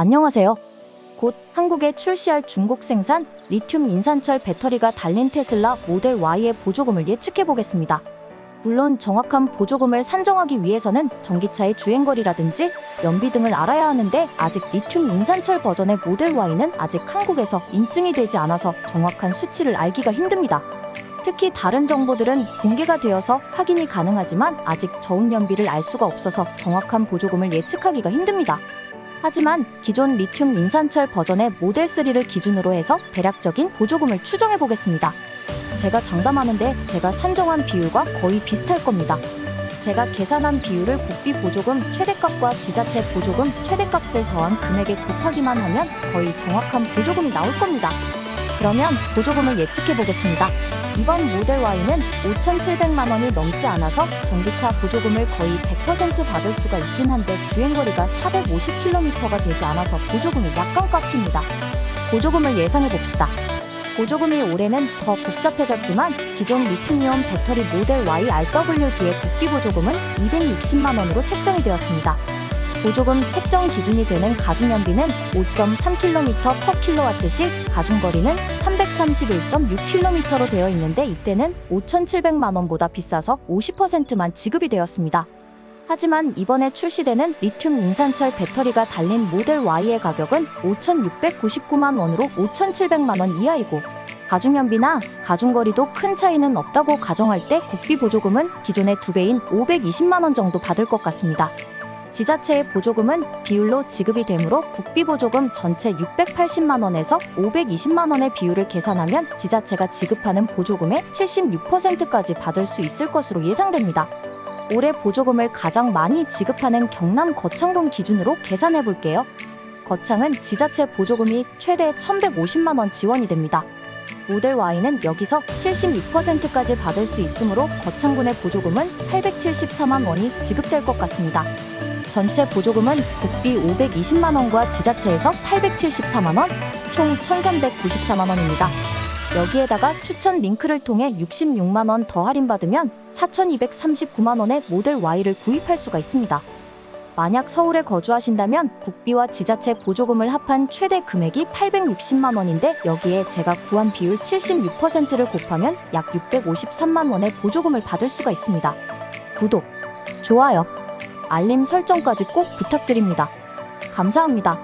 안녕하세요. 곧 한국에 출시할 중국 생산 리튬 인산철 배터리가 달린 테슬라 모델 Y의 보조금을 예측해 보겠습니다. 물론 정확한 보조금을 산정하기 위해서는 전기차의 주행거리라든지 연비 등을 알아야 하는데 아직 리튬 인산철 버전의 모델 Y는 아직 한국에서 인증이 되지 않아서 정확한 수치를 알기가 힘듭니다. 특히 다른 정보들은 공개가 되어서 확인이 가능하지만 아직 저온 연비를 알 수가 없어서 정확한 보조금을 예측하기가 힘듭니다. 하지만 기존 리튬 인산철 버전의 모델 3를 기준으로 해서 대략적인 보조금을 추정해 보겠습니다. 제가 장담하는데 제가 산정한 비율과 거의 비슷할 겁니다. 제가 계산한 비율을 국비 보조금 최대값과 지자체 보조금 최대값을 더한 금액에 곱하기만 하면 거의 정확한 보조금이 나올 겁니다. 그러면 보조금을 예측해 보겠습니다. 이번 모델 Y는 5,700만 원이 넘지 않아서 전기차 보조금을 거의 100% 받을 수가 있긴 한데 주행거리가 450km가 되지 않아서 보조금이 약간 깎입니다. 보조금을 예상해 봅시다. 보조금이 올해는 더 복잡해졌지만 기존 리튬이온 배터리 모델 Y RWD의 국비 보조금은 260만 원으로 책정이 되었습니다. 보조금 책정 기준이 되는 가중연비는 5.3km/kW 시 가중거리는 331.6km로 되어 있는데 이때는 5,700만 원보다 비싸서 50%만 지급이 되었습니다. 하지만 이번에 출시되는 리튬 인산철 배터리가 달린 모델 Y의 가격은 5,699만 원으로 5,700만 원 이하이고 가중연비나 가중거리도 큰 차이는 없다고 가정할 때 국비 보조금은 기존의 2배인 520만 원 정도 받을 것 같습니다. 지자체의 보조금은 비율로 지급이 되므로 국비 보조금 전체 680만 원에서 520만 원의 비율을 계산하면 지자체가 지급하는 보조금의 76%까지 받을 수 있을 것으로 예상됩니다. 올해 보조금을 가장 많이 지급하는 경남 거창군 기준으로 계산해 볼게요. 거창은 지자체 보조금이 최대 1,150만 원 지원이 됩니다. 모델 Y는 여기서 76%까지 받을 수 있으므로 거창군의 보조금은 874만 원이 지급될 것 같습니다. 전체 보조금은 국비 520만 원과 지자체에서 874만 원, 총 1,394만 원입니다. 여기에다가 추천 링크를 통해 66만 원 더 할인받으면 4,239만 원의 모델 Y를 구입할 수가 있습니다. 만약 서울에 거주하신다면 국비와 지자체 보조금을 합한 최대 금액이 860만 원인데 여기에 제가 구한 비율 76%를 곱하면 약 653만 원의 보조금을 받을 수가 있습니다. 구독, 좋아요, 알림 설정까지 꼭 부탁드립니다. 감사합니다.